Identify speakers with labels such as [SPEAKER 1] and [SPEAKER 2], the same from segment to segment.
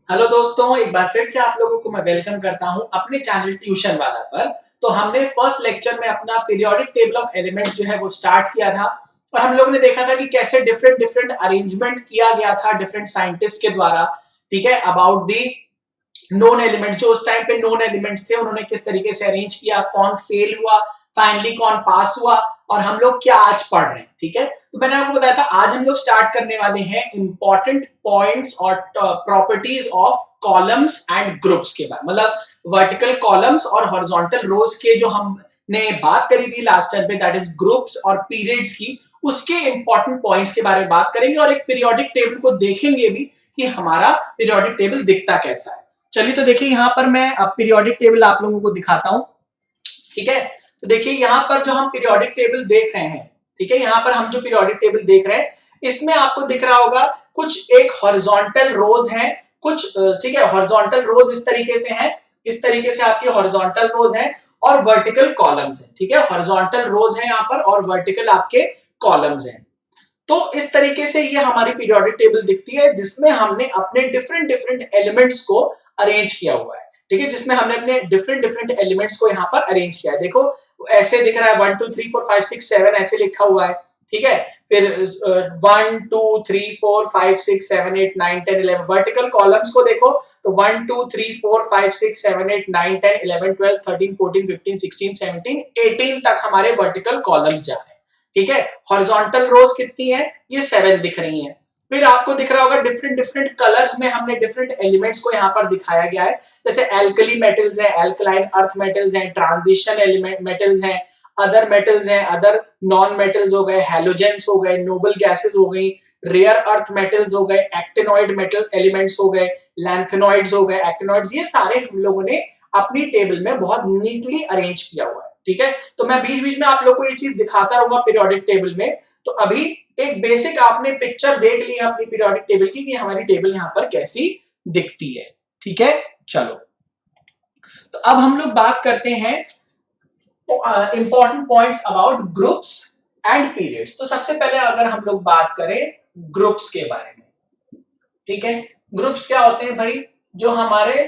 [SPEAKER 1] Hello दोस्तों, एक बार फिर से आप लोगों को मैं वेलकम करता हूं अपने चैनल ट्यूशन वाला पर। तो हमने फर्स्ट लेक्चर में अपना पीरियोडिक टेबल ऑफ एलिमेंट जो है वो स्टार्ट किया था और हम लोगों ने देखा था कि कैसे डिफरेंट डिफरेंट अरेंजमेंट किया गया था डिफरेंट साइंटिस्ट के द्वारा। ठीक है, अबाउट दी नोन एलिमेंट, जो उस टाइम पे नोन एलिमेंट्स थे उन्होंने किस तरीके से अरेंज किया, कौन फेल हुआ, फाइनली कौन पास हुआ और हम लोग क्या आज पढ़ रहे हैं। ठीक है, तो मैंने आपको बताया था आज हम लोग स्टार्ट करने वाले हैं इंपॉर्टेंट पॉइंट्स और properties of columns and groups के बारे में, मतलब वर्टिकल कॉलम्स और हॉरिजॉन्टल रोज के जो हमने बात करी थी लास्ट टाइम पे, दैट इज ग्रुप्स और पीरियड्स की, उसके इंपॉर्टेंट पॉइंट्स के बारे में बात करेंगे और एक पीरियोडिक टेबल को देखेंगे भी कि हमारा पीरियोडिक टेबल दिखता कैसा है। चलिए तो देखिए यहां पर मैं अब पीरियोडिक टेबल आप लोगों को दिखाता हूं। ठीक है, तो देखिए यहां पर जो हम पीरियोडिक टेबल देख रहे हैं, ठीक है, यहां पर हम जो पीरियोडिक टेबल देख रहे हैं इसमें आपको दिख रहा होगा कुछ एक हॉरिजॉन्टल रोज हैं, कुछ ठीक है, हॉरिजॉन्टल रोज इस तरीके से हैं, इस तरीके से आपकी हॉरिजॉन्टल रोज हैं और वर्टिकल कॉलम्स हैं। ठीक है, हॉरिजॉन्टल रोज हैं यहां पर और वर्टिकल आपके कॉलम्स हैं। तो इस तरीके से ये हमारी पीरियोडिक टेबल दिखती है जिसमें हमने अपने डिफरेंट डिफरेंट एलिमेंट्स को अरेंज किया हुआ है। ठीक है, जिसमें हमने अपने डिफरेंट डिफरेंट एलिमेंट्स को यहाँ पर अरेंज किया है। देखो ऐसे दिख रहा है 1 2 3 4 5 6 7 ऐसे लिखा हुआ है। ठीक है, फिर 1 2 3 4 5 6 7 8 9 10 11 वर्टिकल कॉलम्स को देखो तो 1 2 3 4 5 6 7 8 9 10 11 12 13 14 15 16 17 18 तक हमारे वर्टिकल कॉलम्स जा रहे हैं। ठीक है, हॉरिजॉन्टल रोज कितनी है, ये 7 दिख रही हैं। फिर आपको दिख रहा होगा डिफरेंट डिफरेंट कलर्स में हमने डिफरेंट एलिमेंट्स को यहाँ पर दिखाया गया है, जैसे एल्कली मेटल्स है, एल्कलाइन अर्थ मेटल्स हैं, ट्रांजिशन एलिमेंट मेटल्स हैं, अदर मेटल्स हैं, अदर नॉन मेटल्स हो गए, हेलोजेंस हो गए, नोबल गैसेस हो गई, रेयर अर्थ मेटल्स हो गए, एक्टिनॉइड मेटल एलिमेंट्स हो गए, लैंथेनॉइड्स हो गए, एक्टिनॉइड्स, ये सारे हम लोगों ने अपनी टेबल में बहुत नीटली अरेंज किया हुआ है। ठीक है, तो मैं बीच बीच में आप लोग को ये चीज दिखाता रहूंगा पीरियोडिक टेबल में। तो अभी एक बेसिक आपने पिक्चर देख ली है अपनी पीरियोडिक टेबल की कि हमारी टेबल यहां पर कैसी दिखती है। ठीक है, चलो तो अब हम लोग बात करते हैं important points about groups and periods. तो सबसे पहले अगर हम लोग बात करें ग्रुप्स के बारे में, ठीक है, ग्रुप्स क्या होते हैं भाई, जो हमारे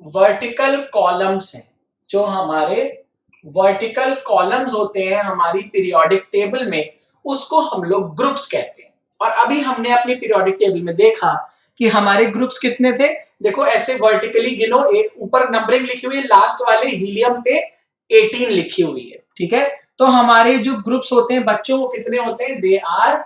[SPEAKER 1] वर्टिकल कॉलम्स हैं, जो हमारे वर्टिकल कॉलम्स होते हैं हमारी पीरियोडिक टेबल में, उसको हम लोग ग्रुप्स कहते हैं। और अभी हमने अपनी पीरियोडिक टेबल में देखा कि हमारे ग्रुप्स कितने थे। देखो ऐसे वर्टिकली गिनो, ऊपर नंबरिंग लिखी हुई है, लास्ट वाले हीलियम पे 18 लिखी हुई है। ठीक है, तो हमारे जो ग्रुप्स होते हैं बच्चों वो कितने होते हैं, they are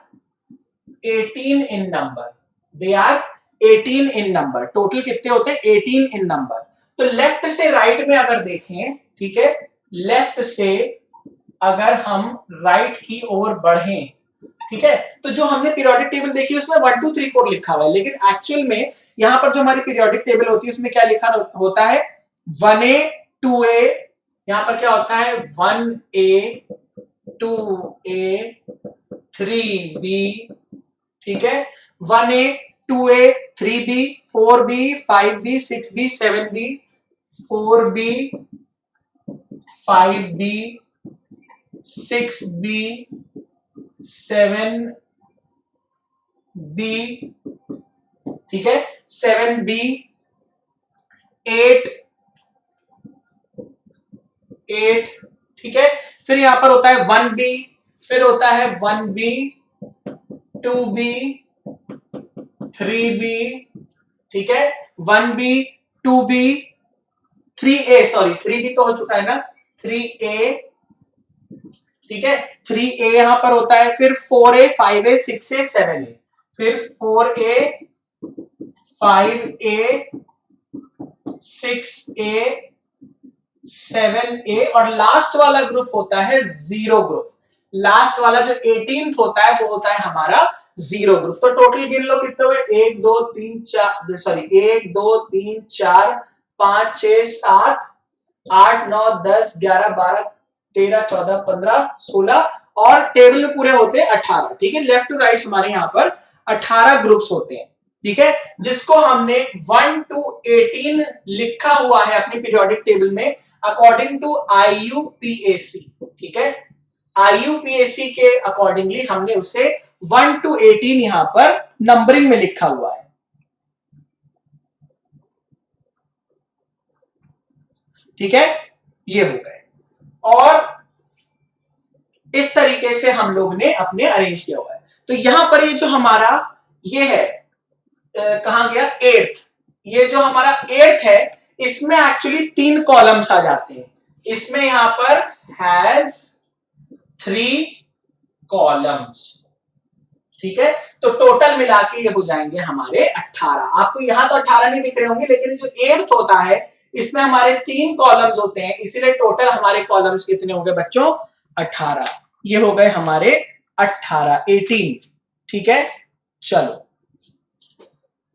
[SPEAKER 1] 18 in number, they are 18 in number. Total कितने होते हैं, 18 इन नंबर। तो लेफ्ट से राइट में अगर देखें, ठीक है, लेफ्ट से अगर हम राइट की ओर बढ़ें, ठीक है, तो जो हमने पीरियोडिक टेबल देखी उसमें 1 2 3 4 लिखा हुआ है, लेकिन एक्चुअल में यहां पर जो हमारी पीरियोडिक टेबल होती है उसमें क्या लिखा होता है, 1A 2A, यहां पर क्या होता है 1A 2A 3B, ठीक है, 1A 2A 3B 4B 5B 6B 7B 4B 5B 6B 7B, ठीक है, 7B 8 8, ठीक है, फिर यहां पर होता है 1B, फिर होता है 1B 2B 3B, ठीक है, 1B 2B 3A, sorry 3B तो हो चुका है ना, 3A, ठीक है, 3A यहां पर होता है, फिर 4A 5A 6A 7A, फिर 4A 5A 6A 7A और लास्ट वाला ग्रुप होता है जीरो ग्रुप। लास्ट वाला जो 18th होता है वो होता है हमारा जीरो ग्रुप। तो टोटल गिन लो कितने हुए, 1 2 3 4, सॉरी 1 2 3 4 5 6 7 8 9 10 11 12 13 14 15 16 और टेबल में पूरे होते हैं 18। ठीक है, लेफ्ट टू राइट हमारे यहाँ पर 18 ग्रुप्स होते हैं। ठीक है, जिसको हमने 1 to 18 लिखा हुआ है अपनी पीरियोडिक टेबल में अकॉर्डिंग टू IUPAC। ठीक है, IUPAC के अकॉर्डिंगली हमने उसे 1 to 18 यहां पर नंबरिंग में लिखा हुआ है। ठीक है, ये हो गए। और इस तरीके से हम लोग ने अपने अरेंज किया हुआ है। तो यहां पर ये जो हमारा ये है कहां गया, एट्थ, ये जो हमारा एट्थ है इसमें एक्चुअली 3 कॉलम्स आ जाते हैं। इसमें यहां पर हैज 3 कॉलम्स, ठीक है। तो टोटल मिला के ये हो जाएंगे हमारे 18। आपको यहां तो 18 नहीं दिख रहे होंगे, लेकिन जो एट्थ होता है इसमें हमारे 3 कॉलम्स होते हैं, इसीलिए टोटल हमारे कॉलम्स कितने हो गए बच्चों, 18। ये हो गए हमारे 18, 18, ठीक है। चलो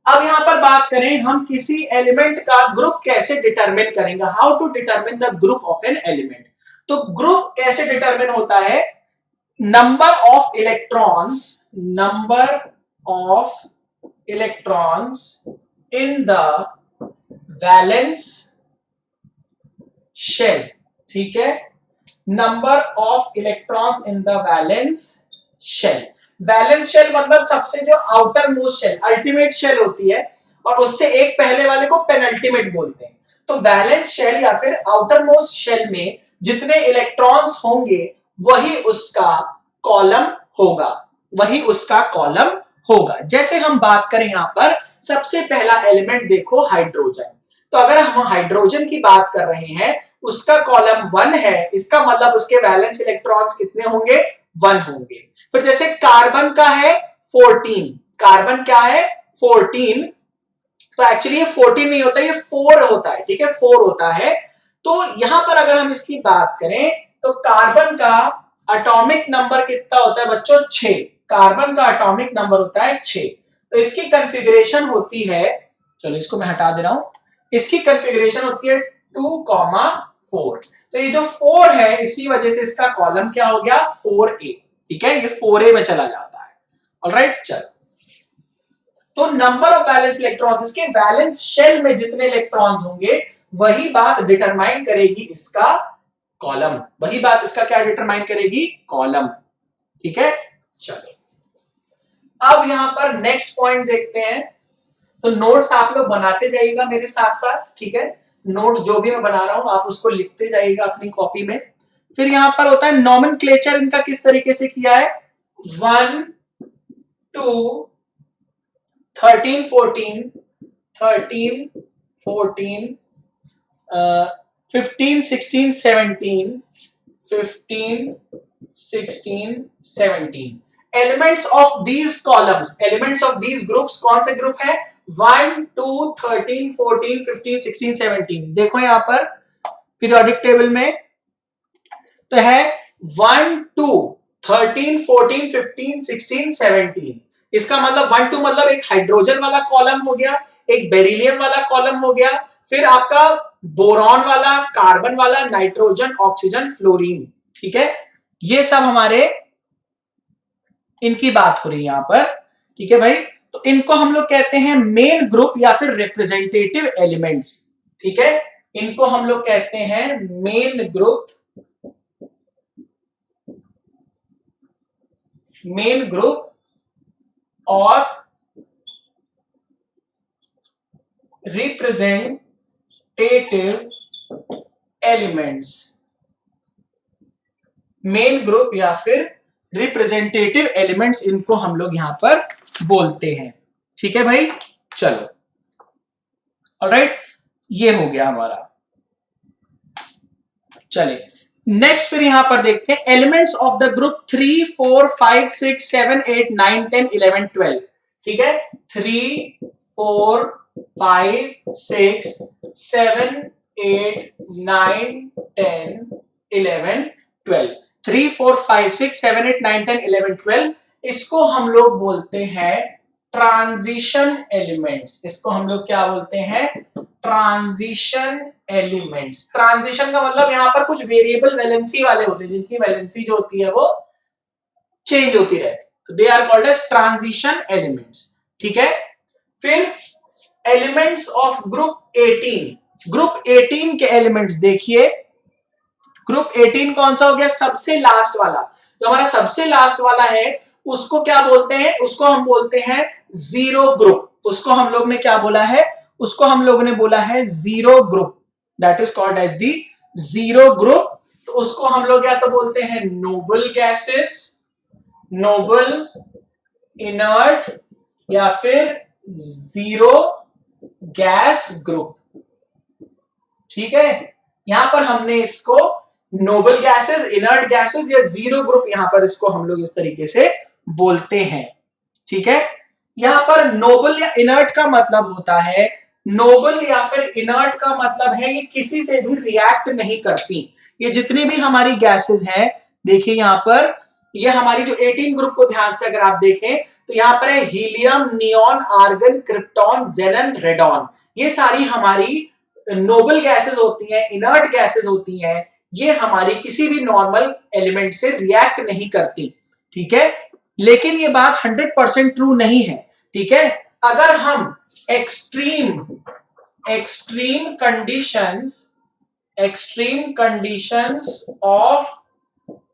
[SPEAKER 1] अब यहां पर बात करें हम किसी एलिमेंट का ग्रुप कैसे डिटरमिन करेंगे, how to determine the group of an element. तो ग्रुप कैसे डिटरमिन होता है, number of electrons in the valence shell, ठीक है, number of electrons in the valence shell. Valence shell मतलब सबसे जो outermost shell, ultimate shell होती है, और उससे एक पहले वाले को पेनल्टीमेट बोलते हैं। तो वैलेंस शेल या फिर आउटर मोस्ट शेल में जितने इलेक्ट्रॉन्स होंगे वही उसका कॉलम होगा, वही उसका कॉलम होगा। जैसे हम बात करें यहां पर सबसे पहला एलिमेंट देखो हाइड्रोजन। तो अगर हम हाइड्रोजन की बात कर रहे हैं उसका कॉलम 1 है, इसका मतलब उसके वैलेंस इलेक्ट्रॉन्स कितने होंगे, 1 होंगे। फिर जैसे कार्बन का है 14, कार्बन क्या है 14, तो एक्चुअली ये 14 नहीं होता, ये 4 होता है, ठीक है, 4 होता है। तो यहां पर अगर हम इसकी बात करें तो कार्बन का एटॉमिक नंबर कितना होता है बच्चों, 6। कार्बन का एटॉमिक नंबर होता है 6। तो इसकी कंफिगरेशन होती है, चलो इसको मैं हटा दे रहा हूं, इसकी कंफिगरेशन होती है 2,4। तो ये जो 4 है इसी वजह से इसका कॉलम क्या हो गया 4a, ठीक है, ये 4a में चला जाता है। ऑलराइट, चलो तो नंबर ऑफ वैलेंस इलेक्ट्रॉन्स, इसके वैलेंस शेल में जितने इलेक्ट्रॉन्स होंगे वही बात डिटरमाइन करेगी इसका कॉलम, वही बात इसका क्या डिटरमाइन करेगी, कॉलम, ठीक है। चलो अब यहां पर नेक्स्ट पॉइंट देखते हैं। तो नोट्स आप लोग बनाते जाइएगा मेरे साथ साथ, ठीक है, नोट्स जो भी मैं बना रहा हूं आप उसको लिखते जाइएगा अपनी कॉपी में। फिर यहां पर होता है नॉमेनक्लेचर, इनका किस तरीके से किया है, 1 2 13 14 13 14 15 16 17 15 16 17 elements of these columns, elements of these groups कौन से ग्रुप है, 1 2 13 14 15 16 17। देखो यहां पर पीरियोडिक टेबल में तो है 1 2 13 14 15 16 17। इसका मतलब 1 2 मतलब एक हाइड्रोजन वाला कॉलम हो गया, एक बेरिलियम वाला कॉलम हो गया, फिर आपका बोरॉन वाला, कार्बन वाला, नाइट्रोजन, ऑक्सीजन, फ्लोरीन, ठीक है, ये सब हमारे इनकी बात हो रही है यहां पर, ठीक है भाई। तो इनको हम लोग कहते हैं मेन ग्रुप या फिर रिप्रेजेंटेटिव एलिमेंट्स, ठीक है, इनको हम लोग कहते हैं मेन ग्रुप, मेन ग्रुप और रिप्रेजेंटेटिव एलिमेंट्स, मेन ग्रुप या फिर रिप्रेजेंटेटिव एलिमेंट्स इनको हम लोग यहां पर बोलते हैं, ठीक है भाई। चलो ऑलराइट, ये हो गया हमारा। चले नेक्स्ट फिर यहां पर देखते हैं एलिमेंट्स ऑफ द ग्रुप 3 4 5 6 7 8 9 10 11 12, ठीक है, 3 4 5 6 7 8 9 10 11 12, 3 4 5 6 7 8 9 10 11 12, इसको हम लोग बोलते हैं ट्रांजिशन एलिमेंट्स। इसको हम लोग क्या बोलते हैं, ट्रांजिशन एलिमेंट्स। ट्रांजिशन का मतलब यहां पर कुछ वेरिएबल वैलेंसी वाले होते हैं जिनकी वैलेंसी जो होती है वो चेंज होती रहती, they are called as transition elements, ठीक है। फिर एलिमेंट्स ऑफ ग्रुप 18, ग्रुप 18 के एलिमेंट्स देखिए, ग्रुप 18 कौन सा हो गया, सबसे लास्ट वाला, जो हमारा सबसे लास्ट वाला है उसको क्या बोलते हैं, उसको हम बोलते हैं जीरो ग्रुप। उसको हम लोग ने क्या बोला है, उसको हम लोग ने बोला है zero group, that is called as the zero group. तो उसको हम लोग या तो बोलते हैं नोबल गैसेस, नोबल, इनर्ट या फिर जीरो गैस ग्रुप। ठीक है, यहां पर हमने इसको नोबल गैसेस, इनर्ट गैसेस या जीरो ग्रुप यहां पर इसको हम लोग इस तरीके से बोलते हैं। ठीक है, यहां पर नोबल या इनर्ट का मतलब होता है, नोबल या फिर इनर्ट का मतलब है ये किसी से भी रिएक्ट नहीं करती। ये जितनी भी हमारी गैसेस हैं, देखिए यहां पर ये हमारी जो 18 ग्रुप को ध्यान से अगर आप देखें तो यहां पर है helium, neon, argon, krypton, जेनन, radon. ये सारी हमारी नोबल गैसेस होती हैं, इनर्ट गैसेस होती हैं। ये हमारी किसी भी नॉर्मल एलिमेंट से रिएक्ट नहीं करती। ठीक है, लेकिन ये बात 100% ट्रू नहीं है। ठीक है, अगर हम extreme conditions of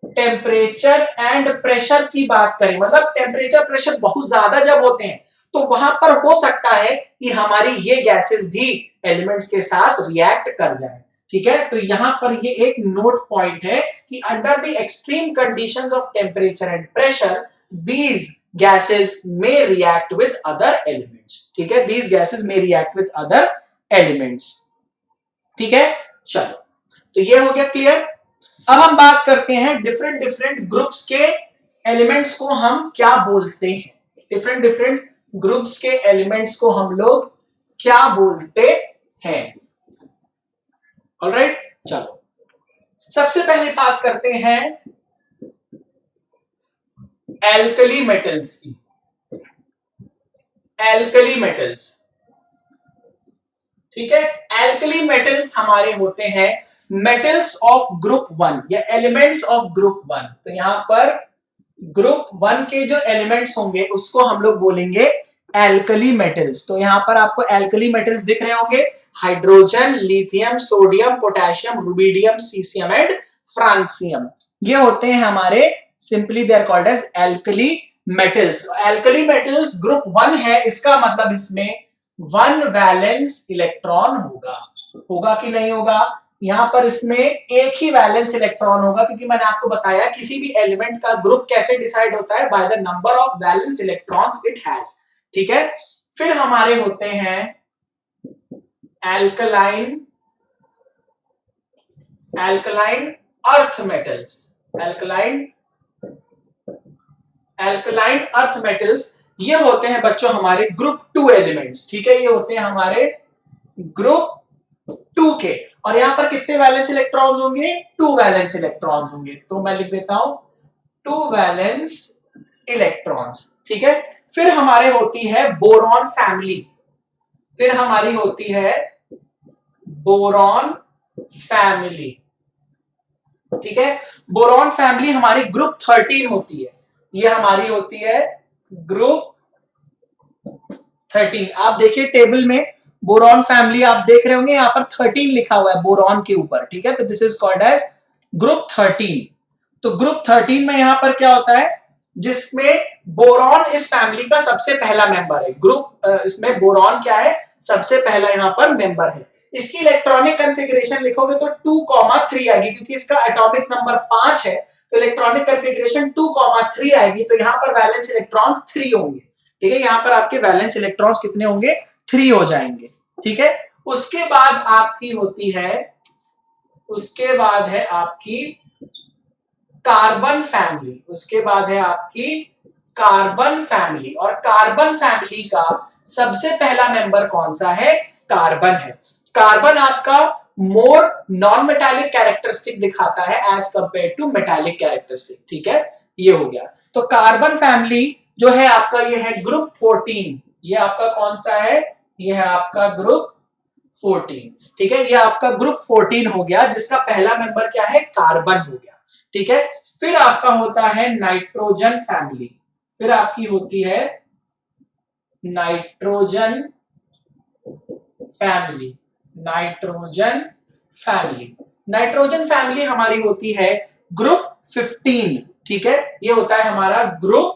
[SPEAKER 1] temperature and pressure की बात करें, मतलब टेम्परेचर प्रेशर बहुत ज्यादा जब होते हैं तो वहां पर हो सकता है कि हमारी ये गैसेस भी एलिमेंट्स के साथ रिएक्ट कर जाए। ठीक है, तो यहां पर ये एक नोट पॉइंट है कि under the extreme conditions of temperature and pressure these gases may react with other elements। ठीक है, these gases may react with other elements। ठीक है, चलो तो ये हो गया क्लियर। अब हम बात करते हैं डिफरेंट ग्रुप्स के एलिमेंट्स को हम क्या बोलते हैं। डिफरेंट ग्रुप्स के एलिमेंट्स को हम लोग क्या बोलते हैं। ऑलराइट, चलो सबसे पहले बात करते हैं एल्कली मेटल्स की। एल्कली मेटल्स, ठीक है, एल्कली मेटल्स हमारे होते हैं मेटल्स ऑफ ग्रुप 1 या एलिमेंट्स ऑफ ग्रुप 1। तो यहां पर ग्रुप 1 के जो एलिमेंट्स होंगे उसको हम लोग बोलेंगे एल्कली मेटल्स। तो यहां पर आपको एल्कली मेटल्स दिख रहे होंगे, hydrogen, lithium, sodium, potassium, rubidium, caesium and francium. ये होते हैं हमारे, simply they are called as alkali metals. Alkali metals group 1 है, इसका मतलब इसमें 1 वैलेंस इलेक्ट्रॉन होगा कि नहीं होगा। यहां पर इसमें एक ही वैलेंस इलेक्ट्रॉन होगा, क्योंकि मैंने आपको बताया किसी भी एलिमेंट का ग्रुप कैसे डिसाइड होता है, by the number of valence electrons it has. ठीक है, फिर हमारे होते हैं alkaline earth metals. Alkaline earth metals ये होते हैं बच्चों हमारे ग्रुप 2 एलिमेंट्स। ठीक है, ये होते हैं हमारे ग्रुप 2 के, और यहां पर कितने वैलेंस इलेक्ट्रॉन्स होंगे, 2 वैलेंस इलेक्ट्रॉन्स होंगे। तो मैं लिख देता हूं 2 वैलेंस इलेक्ट्रॉन्स। ठीक है, फिर हमारे होती है बोरॉन फैमिली। Boron family. ठीक है, बोरॉन फैमिली हमारी ग्रुप 13 होती है। ये हमारी होती है ग्रुप 13। आप देखिए टेबल में बोरॉन फैमिली आप देख रहे होंगे, यहां पर 13 लिखा हुआ है बोरॉन के ऊपर। ठीक है, तो this is called age group 13। तो ग्रुप 13 में यहां पर क्या होता है, जिसमें बोरॉन इस फैमिली का सबसे पहला मेंबर है। ग्रुप इसमें बोरॉन क्या है, सबसे पहला यहां पर मेंबर है। इसकी इलेक्ट्रॉनिक कॉन्फ़िगरेशन लिखोगे तो 2,3 आएगी, क्योंकि इसका एटॉमिक नंबर 5 है, तो इलेक्ट्रॉनिक कॉन्फ़िगरेशन 2,3 आएगी। तो यहां पर वैलेंस इलेक्ट्रॉन्स 3 होंगे। ठीक है, यहां पर आपके वैलेंस इलेक्ट्रॉन्स कितने होंगे, 3 हो जाएंगे। ठीक है, उसके बाद आपकी होती है, उसके बाद है आपकी कार्बन फैमिली। उसके बाद है आपकी कार्बन फैमिली, और कार्बन फैमिली का सबसे पहला मेंबर कौन सा है, कार्बन है। कार्बन आपका मोर नॉन मेटालिक कैरेक्टरिस्टिक दिखाता है as compare to metallic characteristic. ठीक है, ये हो गया। तो कार्बन फैमिली जो है आपका, ये है ग्रुप 14। ये आपका कौन सा है, ये है आपका ग्रुप 14। ठीक है, ये आपका ग्रुप 14 हो गया, जिसका पहला मेंबर क्या है, कार्बन हो गया। ठीक है, फिर आपका होता है नाइट्रोजन फैमिली। फिर आपकी होती है नाइट्रोजन फैमिली। नाइट्रोजन फैमिली हमारी होती है ग्रुप 15। ठीक है, ये होता है हमारा ग्रुप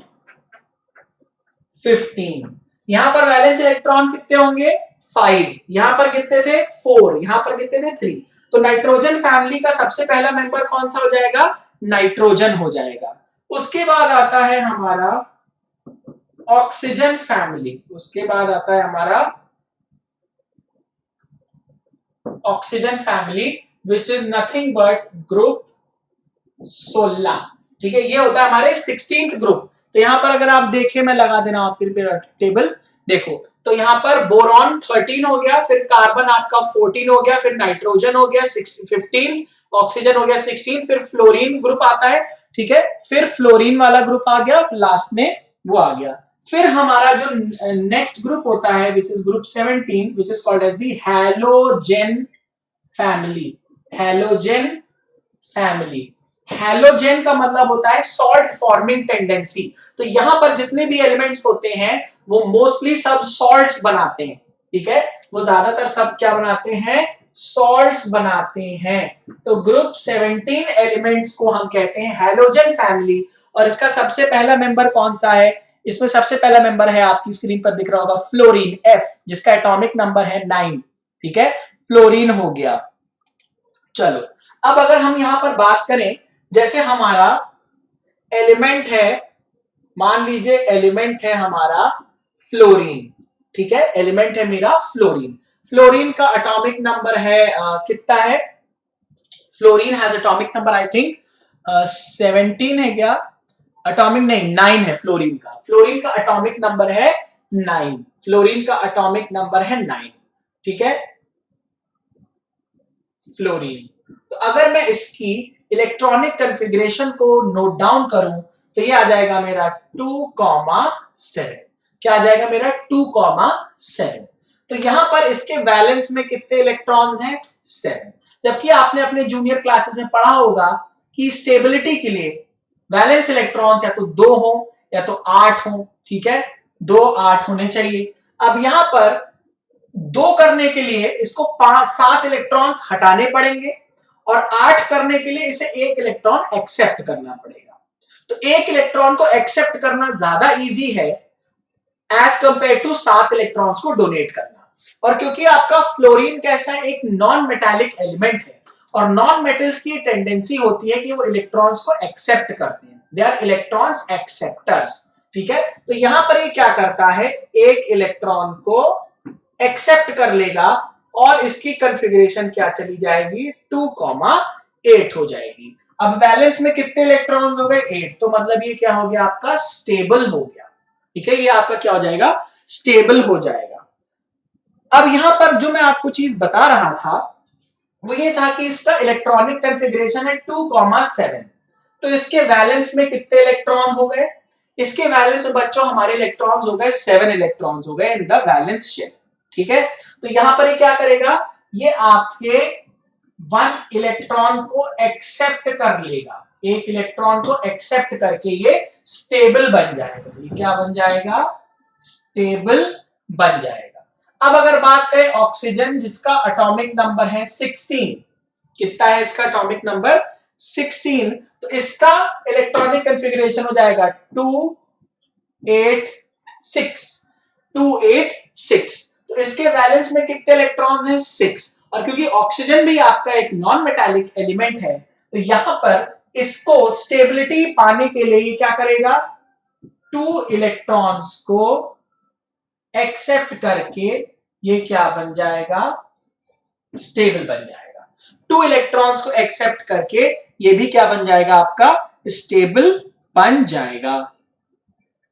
[SPEAKER 1] 15। यहां पर वैलेंस इलेक्ट्रॉन कितने होंगे, 5, यहां पर कितने थे 4, यहां पर कितने थे 3। तो नाइट्रोजन फैमिली का सबसे पहला मेंबर कौन सा हो जाएगा, नाइट्रोजन हो जाएगा। उसके बाद आता है हमारा ऑक्सीजन फैमिली, उसके बाद आता है हमारा oxygen family which is nothing but group 16। ठीक है, ये होता है हमारे 16th ग्रुप। तो यहां पर अगर आप देखें, मैं लगा देना आपके टेबल, देखो तो यहां पर बोरॉन 13 हो गया, फिर कार्बन आपका 14 हो गया, फिर नाइट्रोजन हो गया 15, ऑक्सीजन हो गया 16, फिर फ्लोरीन ग्रुप आता है। ठीक है, फिर फ्लोरीन वाला ग्रुप आ गया, लास्ट में वो आ गया। फिर हमारा जो नेक्स्ट ग्रुप होता है which is group 17 which is called as the halogen family. Halogen family, halogen का मतलब होता है सॉल्ट फॉर्मिंग टेंडेंसी। तो यहां पर जितने भी एलिमेंट्स होते हैं वो मोस्टली सब सॉल्ट्स बनाते हैं। ठीक है, वो ज्यादातर सब क्या बनाते हैं, सॉल्ट्स बनाते हैं। तो ग्रुप 17 एलिमेंट्स को हम कहते हैं हैलोजन फैमिली। और इसका सबसे पहला मेंबर कौन सा है, इसमें सबसे पहला मेंबर है, आपकी स्क्रीन पर दिख रहा होगा, फ्लोरीन, F, जिसका एटॉमिक नंबर है 9। ठीक है, फ्लोरीन हो गया। चलो, अब अगर हम यहां पर बात करें, जैसे हमारा एलिमेंट है, मान लीजिए एलिमेंट है हमारा फ्लोरीन। ठीक है, एलिमेंट है मेरा फ्लोरीन। फ्लोरीन का एटॉमिक नंबर है कितना है, fluorine has atomic number I think 17 है क्या, एटॉमिक नहीं 9 है फ्लोरीन का। फ्लोरीन का एटॉमिक नंबर है 9, फ्लोरीन का एटॉमिक नंबर है 9। ठीक है, फ्लोरीन। तो अगर मैं इसकी इलेक्ट्रॉनिक कॉन्फ़िगरेशन को नोट डाउन करूं तो ये आ जाएगा मेरा 2,7। क्या आ जाएगा मेरा 2,7। तो यहां पर इसके वैलेंस में कितने इलेक्ट्रॉन्स हैं, 7। जबकि आपने अपने जूनियर क्लासेस में पढ़ा होगा कि स्टेबिलिटी के लिए वैलेंस इलेक्ट्रॉन्स या तो 2 हो या तो 8 हो। ठीक है, 2 8 होने चाहिए। अब यहां पर 2 करने के लिए इसको 7 इलेक्ट्रॉन्स हटाने पड़ेंगे और 8 करने के लिए इसे 1 इलेक्ट्रॉन एक्सेप्ट करना पड़ेगा। तो 1 इलेक्ट्रॉन को एक्सेप्ट करना ज्यादा इजी है एज कंपेयर टू 7 इलेक्ट्रॉन्स को डोनेट करना। और क्योंकि आपका फ्लोरीन कैसा है, एक नॉन मेटालिक एलिमेंट है, और नॉन मेटल्स की टेंडेंसी होती है कि वो इलेक्ट्रॉन्स को एक्सेप्ट करते हैं, दे आर इलेक्ट्रॉन्स एक्सेप्टर्स। ठीक है, तो यहां पर ये क्या करता है, एक इलेक्ट्रॉन को एक्सेप्ट कर लेगा और इसकी कॉन्फ़िगरेशन क्या चली जाएगी, 2,8 हो जाएगी। अब वैलेंस में कितने इलेक्ट्रॉन्स हो गए, 8। तो मतलब ये क्या हो गया, आपका स्टेबल हो गया। ठीक है, ये आपका क्या हो जाएगा, स्टेबल हो जाएगा। अब यहां पर जो मैं आपको चीज बता रहा था वो ये था कि इसका इलेक्ट्रॉनिक कॉन्फ़िगरेशन है 2,7। तो इसके वैलेंस में कितने इलेक्ट्रॉन हो गए, इसके वैलेंस में बच्चों हमारे इलेक्ट्रॉन्स हो गए 7 इलेक्ट्रॉन्स हो गए इन द वैलेंस शेल। ठीक है, तो यहां पर ये क्या करेगा, ये आपके 1 इलेक्ट्रॉन को एक्सेप्ट कर लेगा, 1 इलेक्ट्रॉन को एक्सेप्ट करके ये स्टेबल बन जाएगा। ये क्या बन जाएगा, स्टेबल बन जाएगा। अब अगर बात करें ऑक्सीजन, जिसका एटॉमिक नंबर है 16, कितना है इसका एटॉमिक नंबर 16, तो इसका इलेक्ट्रॉनिक कॉन्फ़िगरेशन हो जाएगा 286। 286, तो इसके वैलेंस में कितने इलेक्ट्रॉन्स हैं, 6। और क्योंकि ऑक्सीजन भी आपका एक नॉन मेटालिक एलिमेंट है, तो यहां पर इसको स्टेबिलिटी पाने के लिए ये क्या करेगा, 2 इलेक्ट्रॉन्स को एक्सेप्ट करके ये क्या बन जाएगा, स्टेबल बन जाएगा। 2 इलेक्ट्रॉन्स को एक्सेप्ट करके ये भी क्या बन जाएगा, आपका स्टेबल बन जाएगा।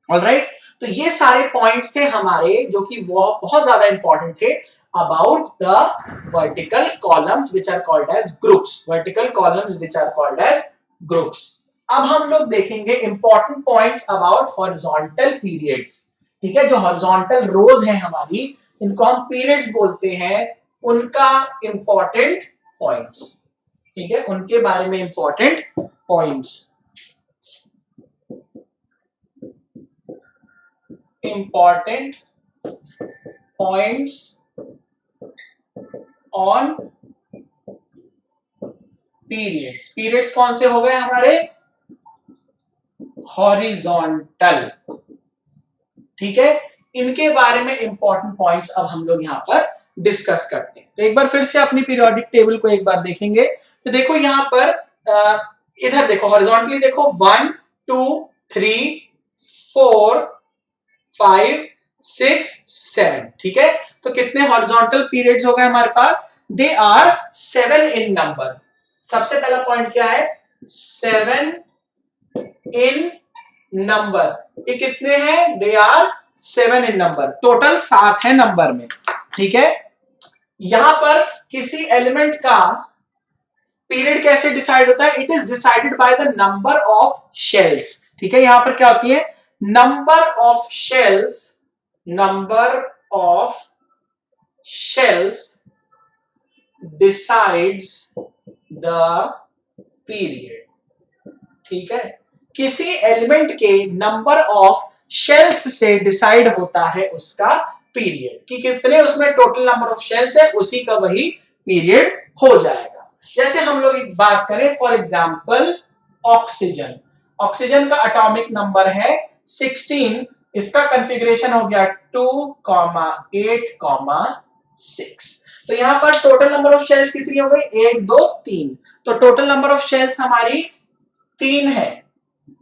[SPEAKER 1] ऑलराइट, तो ये सारे पॉइंट्स थे हमारे जो कि वो बहुत ज्यादा इंपॉर्टेंट थे about the vertical columns which are called as groups. Vertical columns which are called as groups. अब हम लोग देखेंगे important points about horizontal periods. ठीक है, जो हॉरिजॉन्टल रोज हैं हमारी, इनको हम पीरियड्स बोलते हैं, उनका इंपॉर्टेंट पॉइंट्स। ठीक है, उनके बारे में important points, important points on periods. Periods कौन से हो गए हमारे, हॉरिजॉन्टल। ठीक है, इनके बारे में इंपॉर्टेंट पॉइंट्स अब हम लोग यहाँ पर डिस्कस करते हैं। तो एक बार फिर से अपनी पीरियोडिक टेबल को एक बार देखेंगे तो देखो यहाँ पर इधर देखो हॉरिजॉन्टली देखो 1 2 3 4 5 6 7, ठीक है। तो कितने हॉरिजॉन्टल पीरियड्स हो गए हमारे पास? दे आर 7 इन नंबर। सबसे पहला पॉइंट क्या है? 7 इन नंबर। ये कितने हैं? They are 7 in number. Total 7 है नंबर में, ठीक है। यहां पर किसी एलिमेंट का पीरियड कैसे डिसाइड होता है? It is decided by the number of shells, ठीक है। यहां पर क्या होती है? Number of shells, number of shells decides the period, ठीक है। किसी एलिमेंट के नंबर ऑफ शेल्स से डिसाइड होता है उसका पीरियड, कि कितने उसमें टोटल नंबर ऑफ शेल्स है, उसी का वही पीरियड हो जाएगा। जैसे हम लोग एक बात करें फॉर एग्जांपल ऑक्सीजन। ऑक्सीजन का एटॉमिक नंबर है 16, इसका कॉन्फ़िगरेशन हो गया 2,8,6। तो यहां पर टोटल नंबर ऑफ शेल्स कितनी हो गई? 1 2 3। तो टोटल नंबर ऑफ शेल्स हमारी 3 है,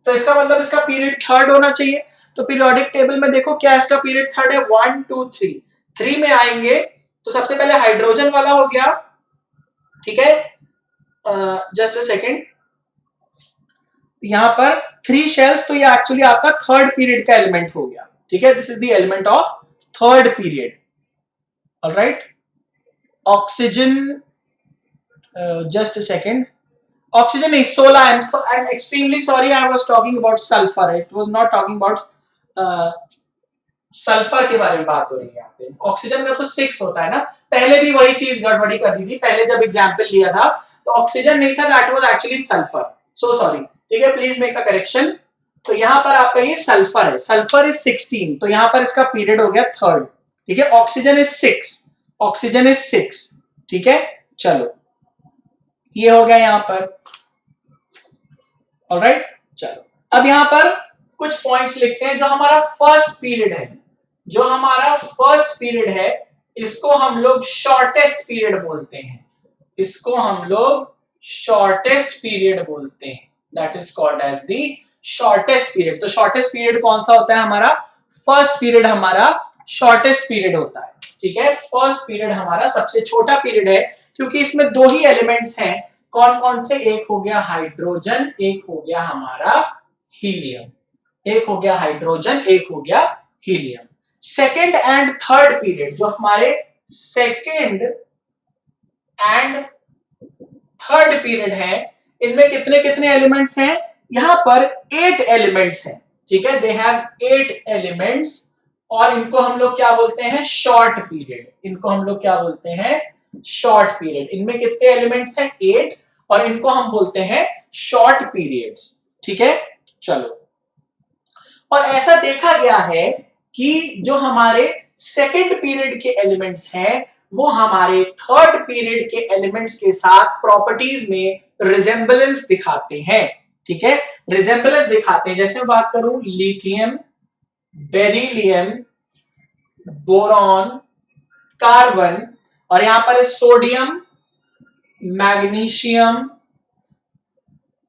[SPEAKER 1] तो इसका मतलब इसका पीरियड थर्ड होना चाहिए। तो पीरियोडिक टेबल में देखो क्या इसका पीरियड थर्ड है? 1 2 3। 3 में आएंगे तो सबसे पहले हाइड्रोजन वाला हो गया, ठीक है। जस्ट अ सेकेंड, यहां पर 3 शेल्स, तो ये एक्चुअली आपका थर्ड पीरियड का एलिमेंट हो गया, ठीक है। This is the element of third period, alright. Oxygen, just a second, oxygen is 16. I'm extremely sorry, I was talking about sulfur, it was not talking about sulphur के बारे में बात हो रही है यहाँ पे। ऑक्सीजन का तो 6 होता है ना, पहले भी वही चीज गड़बड़ी कर दी थी, पहले जब एग्जांपल लिया था तो ऑक्सीजन नहीं था, that was actually sulphur, so sorry, ठीक है। Please make a correction. तो यहाँ पर आपका ये सल्फर है, सल्फर इज 16, तो यहाँ पर इसका पीरियड हो गया थर्ड, ठीक है। ऑक्सीजन इज 6, ऑक्सीजन इज 6, ठीक है। चलो ये हो गया यहाँ पर, ऑलराइट। चलो अब यहां पर कुछ पॉइंट्स लिखते हैं। जो हमारा फर्स्ट पीरियड है, जो हमारा फर्स्ट पीरियड है, इसको हम लोग शॉर्टेस्ट पीरियड बोलते हैं, इसको हम लोग शॉर्टेस्ट पीरियड बोलते हैं, that is called as the shortest period. तो शॉर्टेस्ट पीरियड कौन सा होता है? हमारा फर्स्ट पीरियड हमारा शॉर्टेस्ट पीरियड होता है, ठीक है। फर्स्ट पीरियड हमारा सबसे छोटा पीरियड है, क्योंकि इसमें 2 ही एलिमेंट्स हैं। कौन कौन से? एक हो गया हाइड्रोजन, एक हो गया हमारा हीलियम, एक हो गया हाइड्रोजन, एक हो गया helium. Second and third period, जो हमारे सेकेंड एंड थर्ड पीरियड है, इनमें कितने कितने एलिमेंट्स हैं? यहां पर 8 एलिमेंट्स हैं, ठीक है। दे हैव 8 एलिमेंट्स, और इनको हम लोग क्या बोलते हैं? Short period. इनको हम लोग क्या बोलते हैं? Short period. इनमें कितने एलिमेंट्स हैं? 8, और इनको हम बोलते हैं शॉर्ट पीरियड्स, ठीक है। चलो, और ऐसा देखा गया है कि जो हमारे सेकेंड पीरियड के एलिमेंट्स हैं, वो हमारे थर्ड पीरियड के एलिमेंट्स के साथ प्रॉपर्टीज में रिजेंबलेंस दिखाते हैं, ठीक है। रिजेंबलेंस दिखाते हैं, जैसे मैं बात करूं लिथियम, बेरिलियम, बोरॉन, कार्बन, और यहां पर है सोडियम, मैग्नीशियम,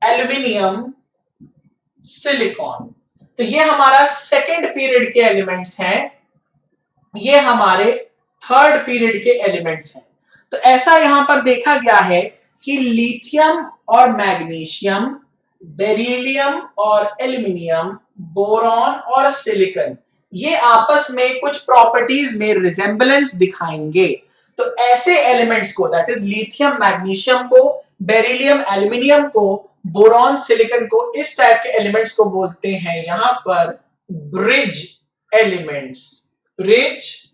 [SPEAKER 1] एल्यूमिनियम, सिलिकॉन। तो ये हमारा सेकेंड पीरियड के एलिमेंट्स हैं, ये हमारे थर्ड पीरियड के एलिमेंट्स हैं। तो ऐसा यहां पर देखा गया है कि लिथियम और मैग्नीशियम, बेरिलियम और एल्यूमिनियम, बोरॉन और सिलिकॉन, ये आपस में कुछ प्रॉपर्टीज में रिजेंबलेंस दिखाएंगे। तो ऐसे एलिमेंट्स को, दैट इज लिथियम मैग्नीशियम को, बेरिलियम एल्यूमिनियम को, बोरॉन सिलिकॉन को, इस टाइप के एलिमेंट्स को बोलते हैं यहां पर ब्रिज एलिमेंट्स, ब्रिज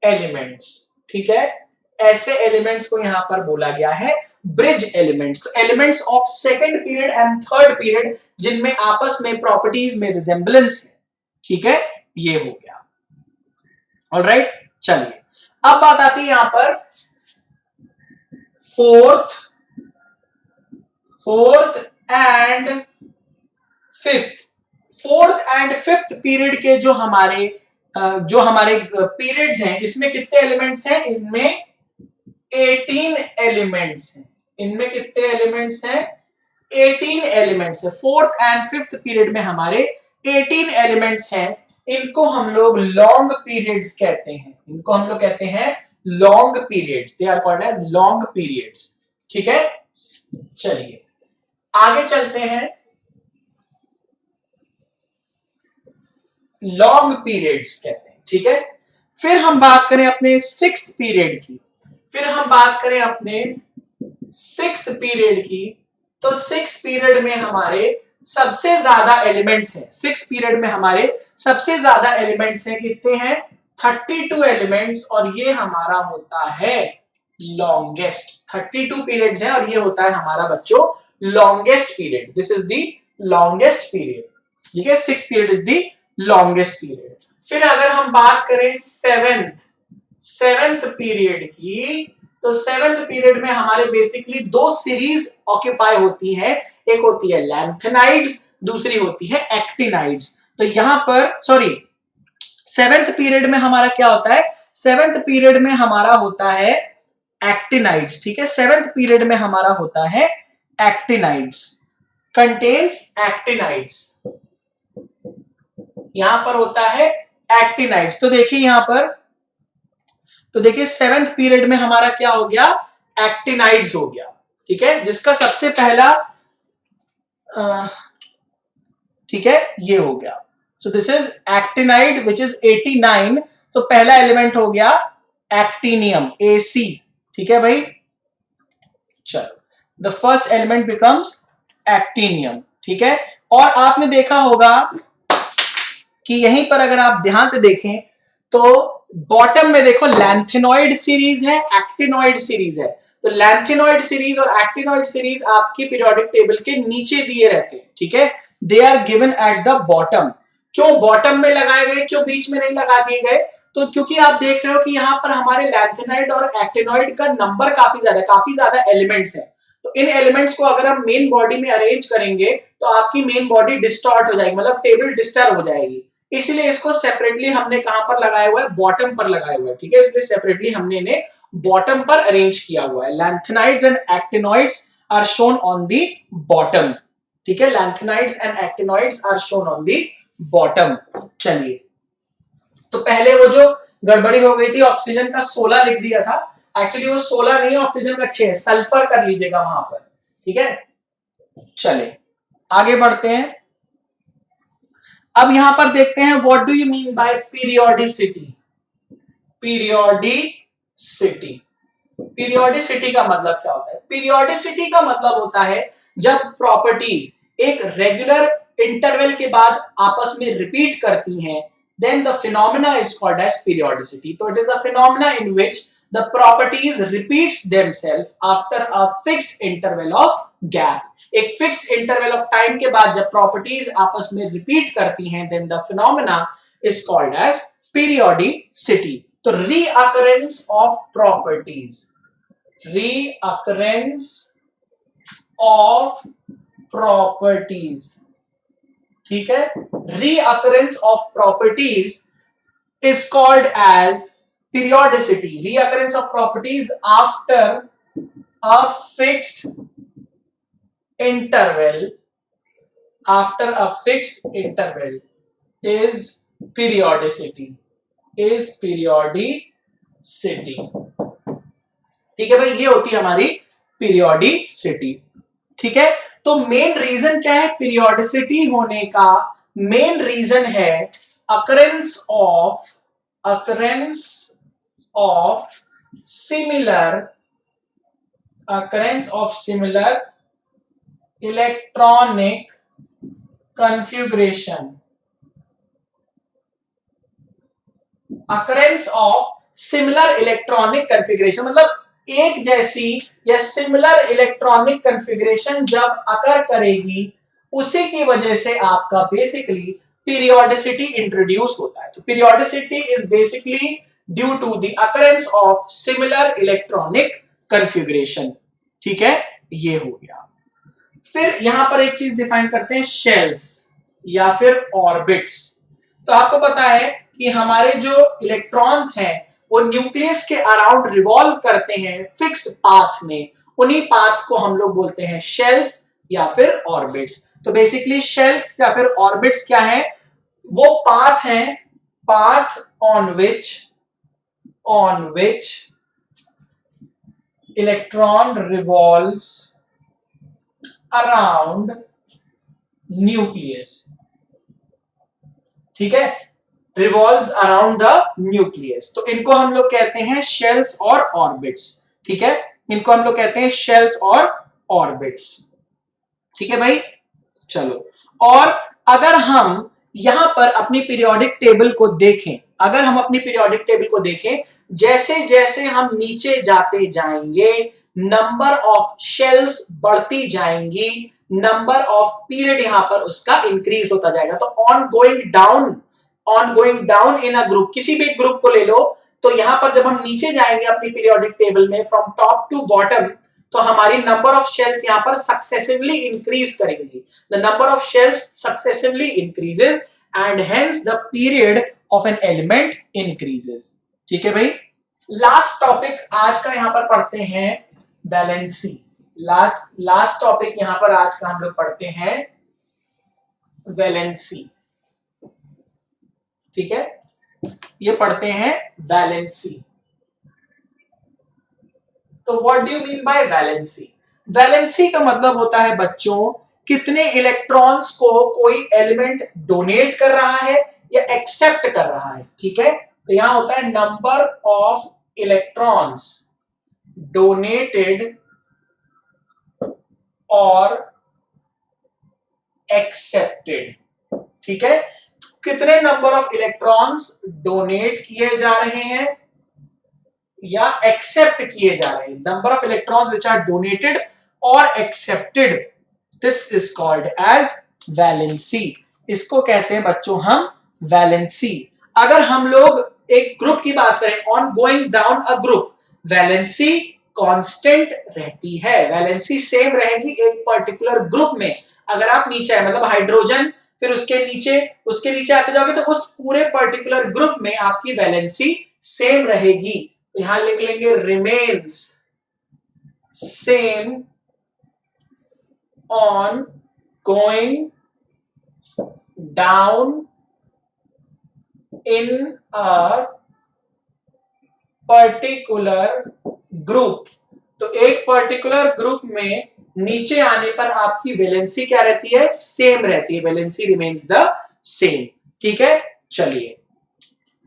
[SPEAKER 1] एलिमेंट्स, ठीक है। ऐसे एलिमेंट्स को यहां पर बोला गया है ब्रिज एलिमेंट्स। तो elements of second period and third period जिनमें आपस में प्रॉपर्टीज में रिजेंबलेंस है, ठीक है, ये हो गया, ऑलराइट। चलिए अब बात आती है यहां पर fourth and fifth fourth and fifth period के जो हमारे पीरियड्स हैं, इसमें कितने एलिमेंट्स हैं? इनमें 18 एलिमेंट्स हैं। इनमें कितने एलिमेंट्स हैं? 18 एलिमेंट्स है। फोर्थ एंड फिफ्थ पीरियड में हमारे 18 एलिमेंट्स हैं। इनको हम लोग लॉन्ग पीरियड्स कहते हैं। इनको हम लोग कहते हैं long periods. They are called as long periods. ठीक है, चलिए आगे चलते हैं। लॉन्ग पीरियड्स कहते हैं। ठीक है, फिर हम बात करें अपने सिक्स्थ पीरियड की। फिर हम बात करें अपने सिक्स्थ पीरियड की, तो सिक्स पीरियड में हमारे सबसे ज्यादा एलिमेंट्स हैं। सिक्स पीरियड में हमारे सबसे ज्यादा एलिमेंट्स हैं। कितने हैं? 32 एलिमेंट्स, और ये हमारा होता है लॉन्गेस्ट। 32 पीरियड्स हैं और ये होता है हमारा बच्चों longest period. This is the longest period. ठीक है, six period is the longest period. फिर अगर हम बात करें सेवेंथ पीरियड की, तो सेवेंथ पीरियड में हमारे बेसिकली दो सीरीज ऑक्यूपाई होती हैं। एक होती है लैंथेनाइड्स, दूसरी होती है एक्टिनाइड्स। तो यहां पर सेवेंथ पीरियड में हमारा क्या होता है? सेवेंथ पीरियड में हमारा होता है एक्टिनाइड्स। ठीक है, सेवेंथ पीरियड में हमारा होता है एक्टिनाइड्स, कंटेन्स एक्टिनाइड्स। यहां पर होता है एक्टिनाइड्स। तो देखिए यहां पर, तो देखिए सेवेंथ पीरियड में हमारा क्या हो गया? एक्टिनाइड्स हो गया। ठीक है, जिसका सबसे पहला ठीक है ये हो गया। So this is actinide which is 89। तो पहला एलिमेंट हो गया एक्टिनियम, AC। ठीक है भाई, चलो the first element becomes actinium. ठीक है, और आपने देखा होगा कि यहीं पर अगर आप ध्यान से देखें तो बॉटम में देखो लैंथेनॉइड सीरीज है, एक्टिनॉइड सीरीज है। तो लैंथेनॉइड सीरीज और एक्टिनॉइड सीरीज आपकी पीरियोडिक टेबल के नीचे दिए रहते हैं। ठीक है, they are given at the bottom. क्यों बॉटम में लगाए गए, क्यों बीच में नहीं लगा दिए गए? तो क्योंकि आप देख रहे हो कि यहाँ पर हमारे लैंथेनॉइड और एक्टिनॉइड का नंबर काफी ज्यादा एलिमेंट्स है। तो इन एलिमेंट्स को अगर हम मेन बॉडी में अरेंज करेंगे तो आपकी मेन बॉडी डिस्टॉर्ट हो जाएगी, मतलब टेबल डिस्टर्ब हो जाएगी। इसलिए इसको सेपरेटली हमने कहां पर लगाया हुआ है? बॉटम पर लगाया हुआ है। ठीक है, इसलिए सेपरेटली हमने इन्हें बॉटम पर अरेंज किया हुआ है। Lanthanides and actinoids are shown on the bottom. ठीक है, lanthanides and actinoids are shown on the bottom. चलिए, तो पहले वो जो गड़बड़ी हो गई थी, ऑक्सीजन का 16 लिख दिया था, एक्चुअली वो 16 नहीं, ऑक्सीजन का 6, सल्फर कर लीजिएगा वहां पर। ठीक है, चले आगे बढ़ते हैं। अब यहां पर देखते हैं what do you mean by periodicity. Periodicity, periodicity का मतलब क्या होता है? पीरियोडिसिटी का मतलब होता है जब प्रॉपर्टीज एक रेगुलर इंटरवल के बाद आपस में रिपीट करती हैं, then the phenomena is called as periodicity. So it is a phenomena in which the properties repeats themselves after a fixed interval of gap. एक fixed interval of time के बाद जब properties आपस में repeat करती हैं, then the phenomena is called as periodicity. तो reoccurrence of properties, reoccurrence of properties, ठीक है, reoccurrence of properties is called as periodicity. Reoccurrence of properties after a fixed interval, after a fixed interval is periodicity, is periodicity. ठीक है भाई, ये होती है हमारी पीरियोडिसिटी। ठीक है, तो मेन रीजन क्या है पीरियोडिसिटी होने का? मेन रीजन है occurrence of similar electronic configuration. Occurrence of similar electronic configuration मतलब एक जैसी या सिमिलर इलेक्ट्रॉनिक कन्फिगरेशन जब अकर करेगी, उसी की वजह से आपका बेसिकली पीरियोडिसिटी इंट्रोड्यूस होता है। तो periodicity is basically due to the occurrence of similar electronic configuration. ठीक है, ये हो गया। फिर यहां पर एक चीज डिफाइन करते हैं, शेल्स। या फिर ऑर्बिट्स। तो आपको पता है कि हमारे जो इलेक्ट्रॉन्स हैं वो न्यूक्लियस के अराउंड रिवॉल्व करते हैं फिक्स्ड पाथ में, उन्हीं पाथ को हम लोग बोलते हैं शेल्स या फिर ऑर्बिट्स। तो बेसिकली शेल्स या फिर ऑर्बिट्स क्या है, वो पाथ है, path on which electron revolves around nucleus. ठीक है, रिवॉल्व्स अराउंड द न्यूक्लियस। तो इनको हम लोग कहते हैं शेल्स और ऑर्बिट्स। ठीक है, इनको हम लोग कहते हैं शेल्स और ऑर्बिट्स। ठीक है भाई, चलो। और अगर हम यहां पर अपनी पीरियोडिक टेबल को देखें, अगर हम अपनी पीरियोडिक टेबल को देखें, जैसे जैसे हम नीचे जाते जाएंगे नंबर ऑफ शेल्स बढ़ती जाएंगी, नंबर ऑफ पीरियड यहां पर उसका इंक्रीज होता जाएगा। तो on going down in a group, किसी भी ग्रुप को ले लो, तो यहां पर जब हम नीचे जाएंगे अपनी पीरियोडिक टेबल में फ्रॉम टॉप टू बॉटम, तो हमारी नंबर ऑफ शेल्स यहां पर सक्सेसिवली इंक्रीज करेंगी। The number of shells successively increases and hence the period of an element increases. ठीक है भाई, लास्ट टॉपिक आज का यहां पर पढ़ते हैं वैलेंसी। लास्ट टॉपिक यहां पर आज का हम लोग पढ़ते हैं वैलेंसी। ठीक है, ये पढ़ते हैं वैलेंसी। तो what do you mean by valency? Valency का मतलब होता है बच्चों, कितने इलेक्ट्रॉन्स को कोई एलिमेंट डोनेट कर रहा है या एक्सेप्ट कर रहा है। ठीक है, तो यहां होता है नंबर ऑफ इलेक्ट्रॉन्स डोनेटेड और एक्सेप्टेड। ठीक है, कितने नंबर ऑफ इलेक्ट्रॉन्स डोनेट किए जा रहे हैं या एक्सेप्ट किए जा रहे हैं। Number of electrons which are donated और accepted, this is called as valency. इसको कहते हैं बच्चों हम वैलेंसी। अगर हम लोग एक ग्रुप की बात करें, on going down a group, valency constant रहती है, वैलेंसी सेम रहेगी एक पर्टिकुलर ग्रुप में। अगर आप नीचे है, मतलब हाइड्रोजन, फिर उसके नीचे आते जाओगे, तो उस पूरे पर्टिकुलर ग्रुप में आपकी वैलेंसी सेम रहेगी। तो यहां लिख लेंगे remains same on going down in a particular group. तो एक पर्टिकुलर ग्रुप में नीचे आने पर आपकी वैलेंसी क्या रहती है, सेम रहती है, वैलेंसी रिमेन्स द सेम। ठीक है, चलिए,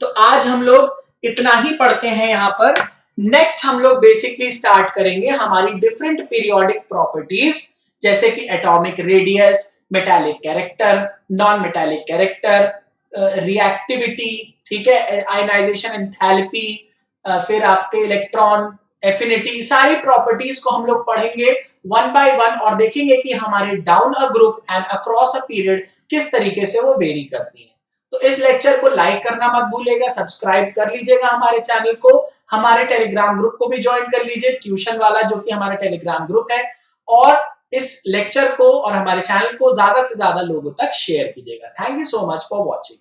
[SPEAKER 1] तो आज हम लोग इतना ही पढ़ते हैं यहां पर। नेक्स्ट हम लोग बेसिकली स्टार्ट करेंगे हमारी डिफरेंट पीरियोडिक प्रॉपर्टीज, जैसे कि atomic radius, metallic character, non metallic character, reactivity, ठीक है, आयनाइजेशन एंथैल्पी, फिर आपके इलेक्ट्रॉन एफिनिटी, सारी प्रॉपर्टीज को हम लोग पढ़ेंगे वन बाय वन और देखेंगे कि हमारे down a group and across a period किस तरीके से वो वेरी करती है। तो इस लेक्चर को लाइक करना मत भूलिएगा, सब्सक्राइब कर लीजिएगा हमारे चैनल को, हमारे टेलीग्राम ग्रुप को भी ज्वाइन कर लीजिए, ट्यूशन वाला, जो कि हमारा टेलीग्राम ग्रुप है। और इस लेक्चर को और हमारे चैनल को ज्यादा से ज्यादा लोगों तक शेयर कीजिएगा। Thank you so much for watching.